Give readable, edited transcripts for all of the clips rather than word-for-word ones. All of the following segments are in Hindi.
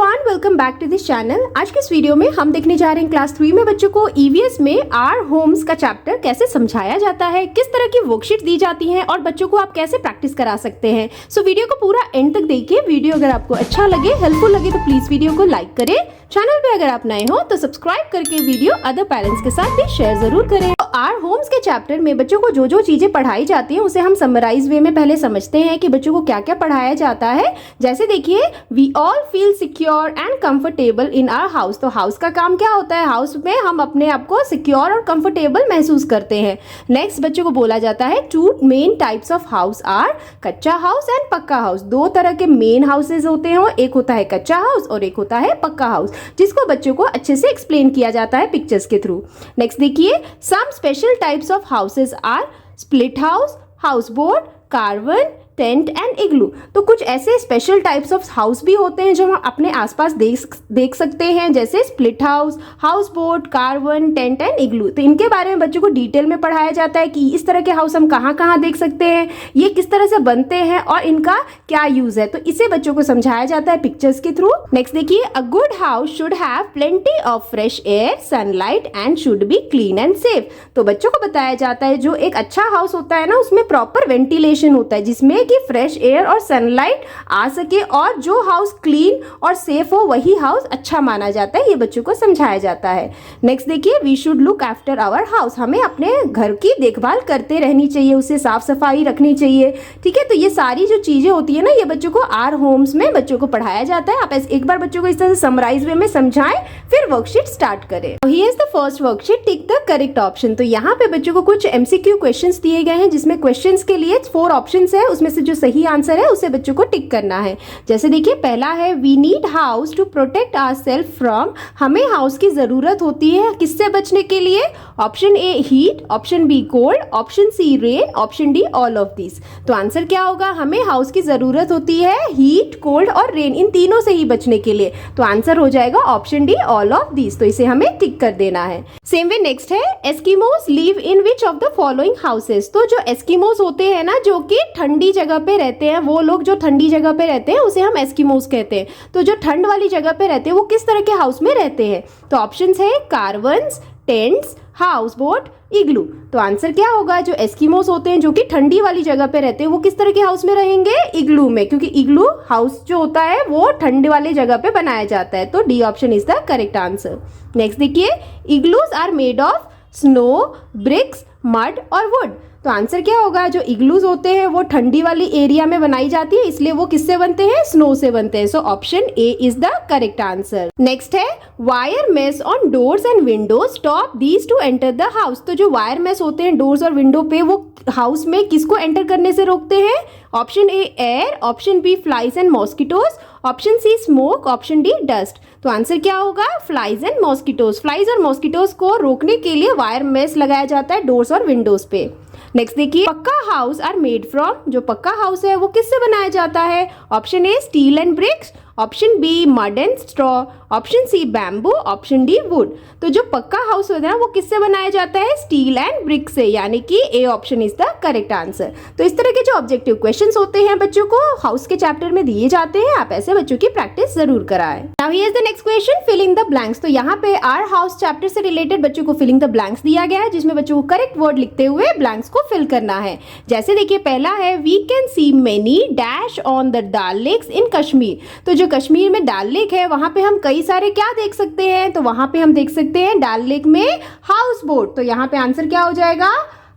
Everyone, welcome back to this channel. आज के इस वीडियो में हम देखने जा रहे हैं क्लास 3 में बच्चों को ईवीएस में आर होम्स का चैप्टर कैसे समझाया जाता है, किस तरह की वर्कशीट दी जाती हैं और बच्चों को आप कैसे प्रैक्टिस करा सकते हैं। सो वीडियो को पूरा एंड तक देखिए। वीडियो अगर आपको अच्छा लगे, हेल्पफुल लगे तो प्लीज वीडियो को लाइक करें। चैनल पे अगर आप नए हो तो सब्सक्राइब करके वीडियो अदर पेरेंट्स के साथ भी शेयर जरूर करें। तो आर होम्स के चैप्टर में बच्चों को जो जो चीजें पढ़ाई जाती हैं उसे हम समराइज वे में पहले समझते हैं कि बच्चों को क्या क्या पढ़ाया जाता है। जैसे देखिए, we all feel secure and comfortable in our house. तो हाउस का काम क्या होता है, हाउस में हम अपने आप को सिक्योर और कंफर्टेबल महसूस करते हैं। नेक्स्ट बच्चों को बोला जाता है two main types of house are kutcha house and pucca house. दो तरह के मेन हाउसेज होते हैं, एक होता है कच्चा हाउस और एक होता है पक्का हाउस, जिसको बच्चों को अच्छे से एक्सप्लेन किया जाता है पिक्चर्स के थ्रू। नेक्स्ट देखिए, some special types of houses are split house, house boat, caravan, tent and igloo. तो कुछ ऐसे स्पेशल टाइप्स ऑफ हाउस भी होते हैं जो हम अपने आसपास देख सकते हैं, जैसे split house, house boat, caravan, tent and igloo. तो इनके बारे में बच्चों को डिटेल में पढ़ाया जाता है कि इस तरह के हाउस हम कहाँ कहाँ देख सकते हैं, ये किस तरह से बनते हैं और इनका क्या यूज है। तो इसे बच्चों को समझाया जाता है पिक्चर्स के थ्रू। नेक्स्ट देखिए, a good house should have plenty of fresh air, sunlight and should be clean and safe. तो बच्चों को बताया जाता है जो एक अच्छा हाउस होता है ना, उसमें प्रॉपर वेंटिलेशन होता है जिसमें कि फ्रेश एयर और सनलाइट आ सके, और जो हाउस क्लीन और सेफ हो वही हाउस अच्छा माना जाता है। ये बच्चों को समझाया जाता है। नेक्स्ट देखिए, we should look after our house. हमें अपने घर की देखभाल करते रहनी चाहिए, उसे साफ सफाई रखनी चाहिए। ठीक है, तो ये सारी जो चीजें होती है ना, ये बच्चों को आर होम्स में बच्चों को पढ़ाया जाता है। आप एक बार बच्चों को इस तरह से समराइज वे में समझाएं, फिर वर्कशीट स्टार्ट करें। Here is the first worksheet, tick the correct option. तो यहाँ पे बच्चों को कुछ एमसीक्यू क्वेश्चंस दिए गए हैं, जिसमें क्वेश्चंस के लिए 4 ऑप्शंस है, उसमें से जो सही आंसर है उसे बच्चों को टिक करना है। जैसे देखिए, पहला है we need house to protect ourselves from. हमें हाउस की जरूरत होती है किससे बचने के लिए। Option A heat, option B cold, option C rain, option D all of this. तो आंसर क्या होगा, हमें हाउस की जरूरत होती है हीट, कोल्ड और रेन, इन तीनों से ही बचने के लिए। तो आंसर हो जाएगा option D all of this. तो इसे हमें टिक कर देना है। सेम वे नेक्स्ट है, Eskimos live in which of the following houses. तो जो एस्किमोस होते हैं ना, जो कि ठंडी जगह पे रहते हैं, वो लोग जो ठंडी जगह पे रहते हैं उसे हम एस्किमोस कहते हैं। तो जो ठंड वाली जगह पे रहते हैं वो किस तरह के हाउस में रहते हैं। तो ऑप्शंस है कार्वन्स, टेंट्स, हाउस बोट, इग्लू। तो आंसर क्या होगा, जो एस्किमोस होते हैं जो कि ठंडी वाली जगह पे रहते हैं वो किस तरह के हाउस में रहेंगे, इग्लू में, क्योंकि इग्लू हाउस जो होता है वो ठंडे वाली जगह पे बनाया जाता है। तो D option is the correct answer. Next देखिए, igloos are made of snow, bricks, mud और वुड। तो आंसर क्या होगा, जो इग्लूज होते हैं वो ठंडी वाली एरिया में बनाई जाती है, इसलिए वो किससे बनते हैं, स्नो से बनते हैं। So option A is the correct answer. Next है, wire mesh on doors and windows stop these to enter the house. तो जो वायर मेश होते हैं डोर्स और विंडो पे, वो हाउस में किसको एंटर करने से रोकते हैं। Option A air, option B flies and mosquitoes, option C smoke, option D dust. तो आंसर क्या होगा, फ्लाइज एंड मॉस्किटोज। फ्लाइज और मॉस्किटोज को रोकने के लिए वायर मेश लगाया जाता है डोर्स और विंडोज पे। नेक्स्ट देखिए, पक्का हाउस आर मेड फ्रॉम। जो पक्का हाउस है वो किससे बनाया जाता है। Option A steel and bricks, option B mud and straw, option C bamboo, option D wood. तो जो पक्का हाउस होता है वो किससे बनाया जाता है, स्टील एंड ब्रिक से, यानी कि A option is the correct answer. तो इस तरह के जो ऑब्जेक्टिव क्वेश्चंस होते हैं बच्चों को हाउस के चैप्टर में दिए जाते हैं, आप ऐसे बच्चों की प्रैक्टिस जरूर कराएं। Now here is the next question, filling the blanks. तो यहाँ पे आर हाउस चैप्टर से रिलेटेड बच्चों को फिलिंग द ब्लैंक्स दिया गया है, जिसमें बच्चों को करेक्ट वर्ड लिखते हुए ब्लैंक्स को फिल करना है। जैसे देखिए, पहला है we can see many dash on the Dal lakes in Kashmir. तो जो कश्मीर में डल लेक है वहां पे हम कई सारे क्या देख सकते हैं, तो वहां पे हम देख सकते हैं डल लेक में हाउस बोट। तो यहाँ पे आंसर क्या हो जाएगा,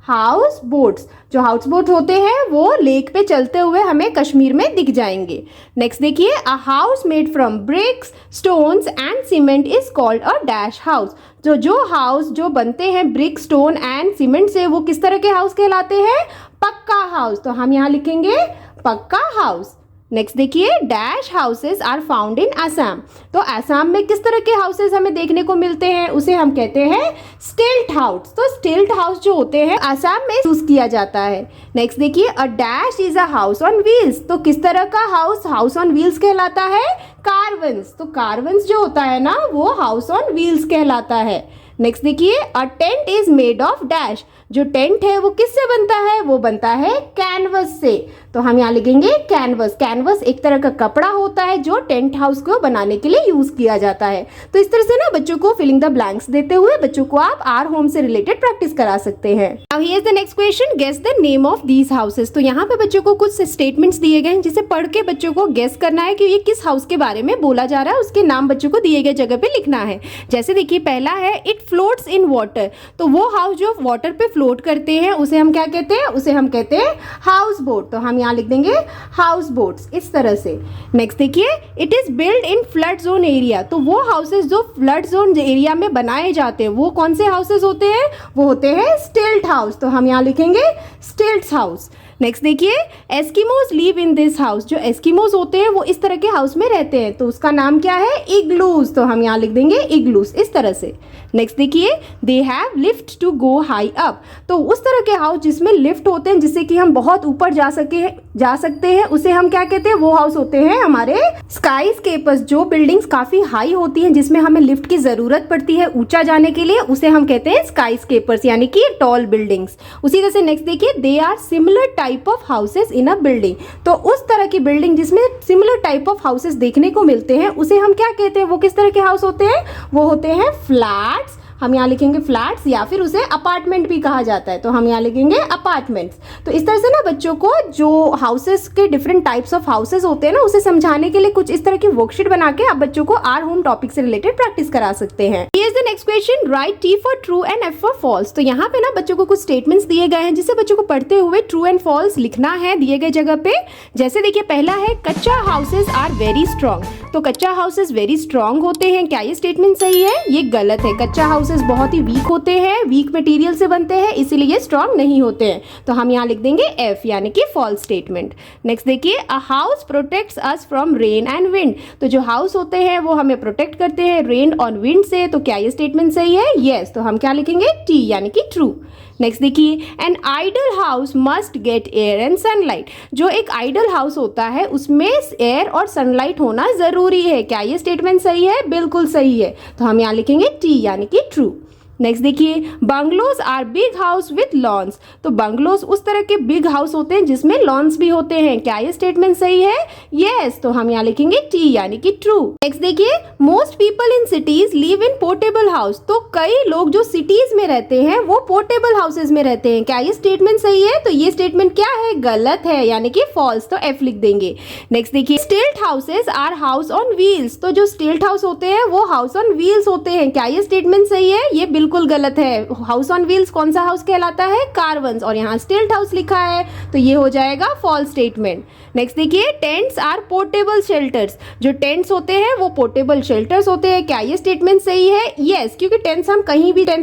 हाउस बोट्स। जो हाउस बोट होते हैं वो लेक पे चलते हुए हमें कश्मीर में दिख जाएंगे। नेक्स्ट देखिए, a house made from bricks, stones and cement is called a dash house. जो हाउस जो बनते हैं ब्रिक, स्टोन एंड सीमेंट से, वो किस तरह के हाउस कहलाते हैं, पक्का हाउस। तो हम यहाँ लिखेंगे पक्का हाउस। नेक्स्ट देखिए, dash houses are found in Assam. तो असम में किस तरह के हाउसेस हमें देखने को मिलते हैं, उसे हम कहते हैं स्टिल्ट हाउस। तो स्टिल्ट हाउस जो होते हैं असम में यूज किया जाता है। नेक्स्ट देखिए, a dash is a house on wheels. तो किस तरह का हाउस ऑन व्हील्स कहलाता है, कार्वन्स। तो कार्वन्स जो होता है ना, वो हाउस ऑन व्हील्स कहलाता है। नेक्स्ट देखिए, a tent is made of dash. जो टेंट है वो किससे बनता है, वो बनता है कैनवस से। तो हम यहाँ लिखेंगे कैनवस। कैनवस एक तरह का कपड़ा होता है जो टेंट हाउस को बनाने के लिए यूज किया जाता है। तो इस तरह से ना बच्चों को फिलिंग द ब्लैंक्स देते हुए बच्चों को आप आर होम से रिलेटेड प्रैक्टिस करा सकते हैं। Now here is the next question, guess the name of these houses. तो यहाँ पे बच्चों को कुछ स्टेटमेंट्स दिए गए हैं जिसे पढ़ के बच्चों को गेस करना है कि ये किस हाउस के बारे में बोला जा रहा है, उसके नाम बच्चों को दिए गए जगह पे लिखना है। जैसे देखिए पहला है इट फ्लोट्स इन वाटर। तो वो हाउस जो वाटर पे फ्लोट करते हैं उसे हम क्या कहते हैं, उसे हम कहते हैं हाउस बोट। तो हम यहाँ लिख देंगे हाउस बोट्स इस तरह से। नेक्स्ट देखिए it is build in flood zone area. तो वो हाउसेस जो फ्लड जोन एरिया में बनाए जाते हैं वो कौन से हाउसेस होते हैं, वो होते हैं स्टिल्ट हाउस। तो हम यहाँ लिखेंगे स्टिल्ट हाउस। नेक्स्ट देखिए Eskimos live in this house. जो एस्किमोज होते हैं वो इस तरह के हाउस में रहते हैं, तो उसका नाम क्या है, इग्लूज। तो हम यहाँ लिख देंगे इग्लूज इस तरह से। नेक्स्ट देखिए they have lift to go high up. तो उस तरह के हाउस जिसमें लिफ्ट होते हैं जिससे कि हम बहुत ऊपर जा सकते हैं उसे हम क्या कहते हैं, वो हाउस होते हैं हमारे स्काई स्केपर्स। जो बिल्डिंग्स काफी हाई होती हैं जिसमें हमें लिफ्ट की जरूरत पड़ती है ऊंचा जाने के लिए, उसे हम कहते हैं स्काई स्केपर्स यानी कि टॉल बिल्डिंग्स। उसी तरह से नेक्स्ट देखिए they are similar type of houses in a building. तो उस तरह की बिल्डिंग जिसमें सिमिलर टाइप ऑफ हाउसेस देखने को मिलते हैं उसे हम क्या कहते हैं, वो किस तरह के हाउस होते हैं, वो होते हैं फ्लैट्स। हम यहाँ लिखेंगे फ्लैट्स या फिर उसे अपार्टमेंट भी कहा जाता है। तो हम यहाँ लिखेंगे अपार्टमेंट्स। तो इस तरह से ना बच्चों को जो हाउसेस के डिफरेंट टाइप्स ऑफ हाउसेस होते हैं ना उसे समझाने के लिए कुछ इस तरह की वर्कशीट बना के आप बच्चों को आर होम टॉपिक से रिलेटेड प्रैक्टिस करा सकते हैं। Here is the next question, write T for true and F for false. तो यहाँ पे ना बच्चों को कुछ स्टेटमेंट्स दिए गए हैं जिसे बच्चों को पढ़ते हुए ट्रू एंड फॉल्स लिखना है दिए गए जगह पे। जैसे देखिए पहला है कच्चा हाउसेज आर वेरी स्ट्रॉन्ग। तो कच्चा हाउसेज वेरी स्ट्रॉन्ग होते हैं, क्या ये स्टेटमेंट सही है, ये गलत है। कच्चा हाउसेज बहुत ही वीक होते हैं, वीक मटेरियल से बनते हैं इसीलिए ये स्ट्रॉन्ग नहीं होते हैं। तो हम यहाँ लिख देंगे एफ यानी कि फॉल्स स्टेटमेंट। नेक्स्ट देखिए a house protects us from rain and wind. तो जो हाउस होते हैं वो हमें प्रोटेक्ट करते हैं रेन और विंड से। तो क्या ये स्टेटमेंट सही है, यस। तो हम क्या लिखेंगे टी यानी कि ट्रू। नेक्स्ट देखिए an ideal house must get air and sunlight. जो एक आइडल हाउस होता है उसमें एयर और सनलाइट होना जरूरी है, क्या ये स्टेटमेंट सही है, बिल्कुल सही है। तो हम यहाँ लिखेंगे टी यानी कि ट्रू। नेक्स्ट देखिए bungalows are big house with lawns. तो बंगलोज उस तरह के बिग हाउस होते हैं जिसमें लॉन्स भी होते हैं, क्या ये स्टेटमेंट सही है, यस। तो हम यहाँ लिखेंगे टी यानी कि ट्रू। नेक्स्ट देखिए most people in cities live in portable house. तो कई लोग जो सिटीज में रहते हैं वो पोर्टेबल हाउसेज में रहते हैं, क्या ये स्टेटमेंट सही है, तो ये स्टेटमेंट क्या है, गलत है यानी कि फॉल्स। तो एफ लिख देंगे। नेक्स्ट देखिए stilt houses are house on wheels. तो जो स्टिल्ट हाउस होते हैं वो हाउस ऑन व्हील्स होते हैं, क्या ये स्टेटमेंट सही है, ये बिल्कुल गलत है। हाउस ऑन व्हील्स कौन सा हाउस कहलाता है, कारवंस, और यहाँ स्टिल्ट हाउस लिखा है तो ये हो जाएगा फॉल्स स्टेटमेंट। नेक्स्ट देखिए टेंट्स आर पोर्टेबल शेल्टर्स। जो टेंट्स होते हैं वो पोर्टेबल शेल्टर्स होते हैं, क्या ये स्टेटमेंट सही है, यस। क्योंकि टेंट्स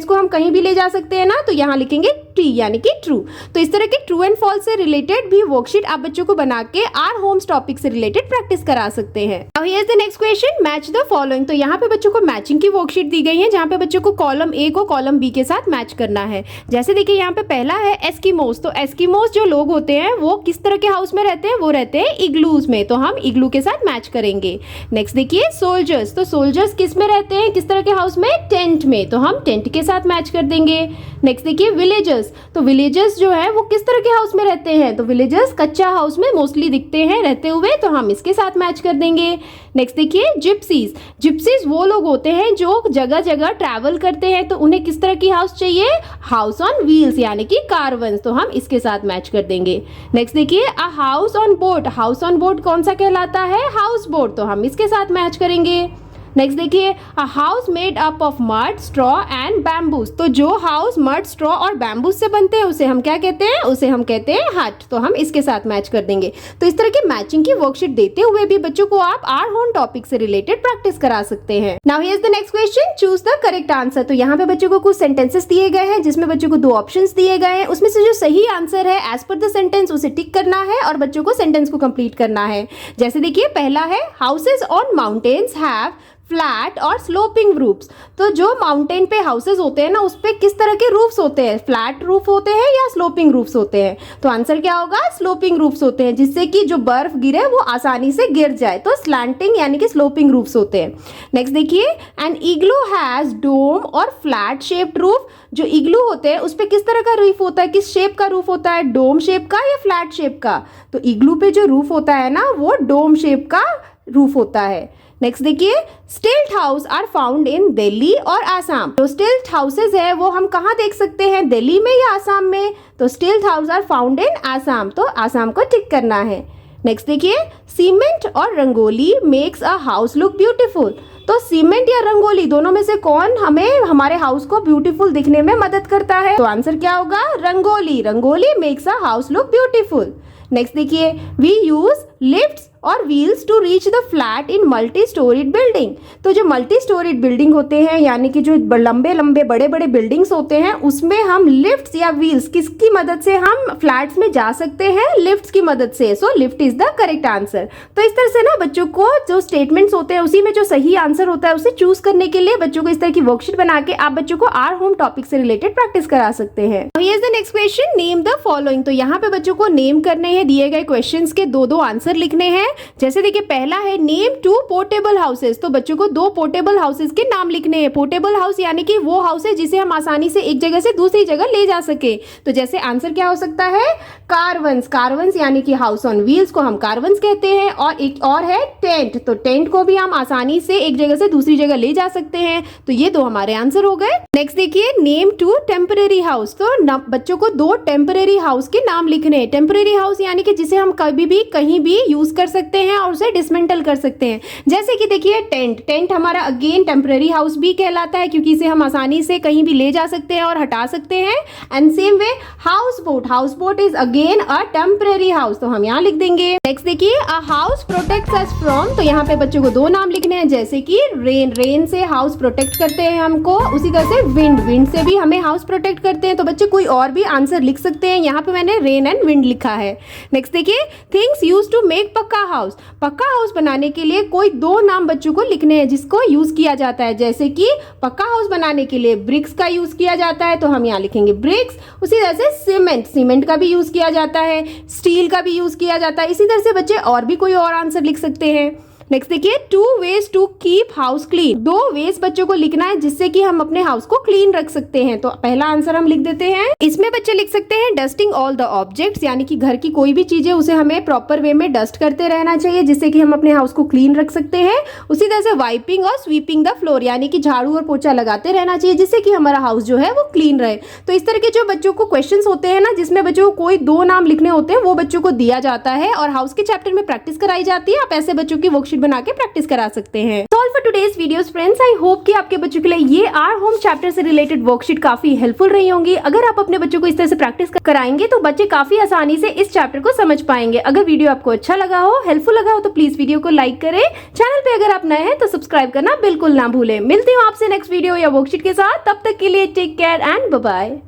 को हम कहीं भी ले जा सकते हैं ना, तो यहाँ लिखेंगे टी यानी कि ट्रू। तो इस तरह के ट्रू एंड फॉल्स से रिलेटेड भी वर्कशीट आप बच्चों को बना के आर होम्स टॉपिक से रिलेटेड प्रैक्टिस करा सकते हैं। Now here is the next question, match the following. तो यहाँ पे बच्चों को मैचिंग की वर्कशीट दी गई है जहाँ पे बच्चों को कॉलम ए को कॉलम बी के साथ मैच करना है। जैसे देखिए यहाँ पे पहला है एस्किमोस। तो एस्किमोस जो लोग होते हैं वो किस तरह के हाउस में रहते हैं, वो रहते हैं इग्लूज में, तो हम इग्लू के साथ मैच करेंगे। नेक्स्ट देखिए सोल्जर्स। तो सोल्जर्स किस में रहते हैं, किस तरह के हाउस में, टेंट में, तो हम टेंट के साथ मैच कर देंगे। नेक्स्ट देखिए विलेजर्स। तो विलेजर्स जो है वो किस तरह के हाउस में रहते हैं, तो विलेजर्स कच्चा हाउस में मोस्टली दिखते हैं रहते हुए, तो हम इसके साथ मैच कर देंगे। नेक्स्ट देखिए जिप्सीज। जिप्सीज वो लोग होते हैं जो जगह जगह ट्रैवल करते हैं, तो उन्हें किस तरह की हाउस चाहिए, हाउस ऑन व्हील्स यानी कि कारवंस, तो हम इसके साथ मैच कर देंगे। नेक्स्ट देखिए a house on boat. House on boat कौन सा कहलाता है, हाउस बोट, तो हम इसके साथ मैच करेंगे। नेक्स्ट देखिए a house made up of mud straw and bamboos. तो जो हाउस मड स्ट्रॉ और बैम्बूस से बनते हैं उसे हम क्या कहते हैं, उसे हम कहते हैं हट, तो हम इसके साथ मैच कर देंगे। तो इस तरह की मैचिंग की वर्कशीट देते हुए भी बच्चों को आप आर होम टॉपिक से रिलेटेड प्रैक्टिस करा सकते हैं। Now here is the next question, choose the correct answer. तो यहाँ पे बच्चों को कुछ सेंटेंसेस दिए गए हैं जिसमें बच्चों को दो ऑप्शंस दिए गए हैं, उसमें से जो सही आंसर है एज पर द सेंटेंस उसे टिक करना है और बच्चों को सेंटेंस को कंप्लीट करना है। जैसे देखिए पहला है houses on mountains have flat और स्लोपिंग रूफ्स। तो जो माउंटेन पे हाउसेज होते हैं ना, उस पे किस तरह के रूफ्स होते हैं, फ्लैट रूफ होते हैं या स्लोपिंग रूफ्स होते हैं? तो आंसर क्या होगा, स्लोपिंग रूफ्स होते हैं, जिससे कि जो बर्फ गिरे वो आसानी से गिर जाए, तो स्लैंटिंग यानी कि स्लोपिंग रूफ्स होते हैं। नेक्स्ट देखिए, एन इग्लू हैज डोम और फ्लैट शेप्ड रूफ। जो इग्लू होते हैं उस पे किस तरह का रूफ होता है, किस शेप का रूफ होता है, डोम शेप का या फ्लैट शेप का? तो इग्लू पे जो रूफ होता है ना, वो डोम शेप का रूफ होता है। नेक्स्ट देखिए, stilt house are found in Delhi और आसाम। तो स्टिल्ट हाउसेज है वो हम कहाँ देख सकते हैं, दिल्ली में या आसाम में? तो stilt house are found in Assam, तो आसाम को टिक करना है। नेक्स्ट देखिए, सीमेंट और rangoli makes a house look beautiful. तो सीमेंट या रंगोली दोनों में से कौन हमें हमारे हाउस को ब्यूटीफुल दिखने में मदद करता है? तो आंसर क्या होगा, rangoli. Rangoli makes a house look beautiful. Next देखिए, वी यूज लिफ्ट्स और wheels to reach the flat in multi storeyed building. तो जो मल्टी स्टोरीड बिल्डिंग होते हैं, यानी कि जो लंबे लंबे बड़े बड़े बिल्डिंग्स होते हैं, उसमें हम लिफ्ट्स या व्हील्स किसकी मदद से हम फ्लैट्स में जा सकते हैं? लिफ्ट्स की मदद से। So lift is the correct answer. तो इस तरह से ना बच्चों को जो स्टेटमेंट्स होते हैं उसी में जो सही आंसर होता है उसे चूज करने के लिए बच्चों को इस तरह की वर्कशीट बना के आप बच्चों को आर होम टॉपिक से रिलेटेड प्रैक्टिस करा सकते हैं। Here is the next question, name the following. तो यहाँ पे बच्चों को नेम करने हैं, दिए गए क्वेश्चंस के दो आंसर लिखने हैं। जैसे देखिए, पहला है नेम 2 पोर्टेबल हाउसेस। तो बच्चों को 2 पोर्टेबल हाउसेस के नाम लिखने हैं। पोर्टेबल हाउस यानी कि वो हाउस है जिसे हम आसानी से एक जगह से दूसरी जगह ले जा सके। तो जैसे आंसर क्या हो सकता है, कारवंस। कारवंस यानी कि हाउस ऑन व्हील्स को हम कारवंस कहते हैं। और एक और है टेंट। तो टेंट को भी हम आसानी से एक जगह से दूसरी जगह ले जा सकते हैं। तो ये 2 हमारे आंसर हो गए। नेक्स्ट देखिए, नेम 2 टेम्परेरी हाउस। तो बच्चों को 2 टेम्परेरी हाउस के नाम लिखने हैं। टेम्परेरी हाउस यानी कि जिसे हम कभी भी कहीं भी यूज कर सकते हैं और उसे डिसमेंटल कर सकते हैं। जैसे कि देखिए, टेंट। टेंट हमारा अगेन टेम्परेरी हाउस भी कहलाता है, क्योंकि इसे हम आसानी से कहीं भी ले जा सकते हैं और हटा सकते हैं। And same way house boat. House boat is again a temporary house, तो हम यहाँ लिख देंगे। नेक्स्ट देखिए, a house protects us from. तो यहाँ पे बच्चों को 2 नाम लिखने हैं, जैसे कि रेन। रेन से हाउस प्रोटेक्ट करते हैं हमको। उसी तरह से विंड। विंड से भी हमें हाउस प्रोटेक्ट करते हैं। तो बच्चे कोई और भी आंसर लिख सकते हैं। यहाँ पे मैंने रेन एंड विंड लिखा है। नेक्स्ट देखिए, थिंग्स यूज टू मेक पक्का हाउस। पक्का हाउस बनाने के लिए कोई 2 नाम बच्चों को लिखने हैं जिसको यूज किया जाता है। जैसे कि पक्का हाउस बनाने के लिए ब्रिक्स का यूज किया जाता है, तो हम यहाँ लिखेंगे ब्रिक्स। उसी तरह से सीमेंट। सीमेंट का भी यूज किया जाता है, स्टील का भी यूज किया जाता है। इसी तरह से बच्चे और भी कोई और आंसर लिख सकते हैं। नेक्स्ट देखिए, 2 ways to keep house clean. 2 ways बच्चों को लिखना है जिससे कि हम अपने हाउस को क्लीन रख सकते हैं। तो पहला आंसर हम लिख देते हैं। इसमें बच्चे लिख सकते हैं डस्टिंग ऑल द ऑब्जेक्ट्स, यानी कि घर की कोई भी चीजें उसे हमें प्रॉपर वे में डस्ट करते रहना चाहिए, जिससे कि हम अपने हाउस को क्लीन रख सकते हैं। उसी तरह से वाइपिंग और स्वीपिंग द फ्लोर, यानी कि झाड़ू और पोछा लगाते रहना चाहिए, जिससे कि हमारा हाउस जो है वो क्लीन रहे। तो इस तरह के जो बच्चों को क्वेश्चंस होते हैं ना, जिसमें बच्चों को कोई 2 नाम लिखने होते हैं, वो बच्चों को दिया जाता है और हाउस के चैप्टर में प्रैक्टिस कराई जाती है। आप ऐसे बच्चों की वर्कशीट बना के प्रैक्टिस करा सकते हैं। All for today's videos friends, I hope कि आपके बच्चों के लिए ये आर होम चैप्टर से रिलेटेड वर्कशीट काफी हेल्पफुल रही होंगी। अगर आप अपने बच्चों को इस तरह से प्रैक्टिस कराएंगे तो बच्चे काफी आसानी से इस चैप्टर को समझ पाएंगे। अगर वीडियो आपको अच्छा लगा हो, हेल्पफुल लगा हो, तो प्लीज वीडियो को लाइक करें। चैनल पे अगर आप नए हैं तो सब्सक्राइब करना बिल्कुल ना भूलें। मिलती हूँ आपसे नेक्स्ट वीडियो या वर्कशीट के साथ। तब तक के लिए take care and bye bye.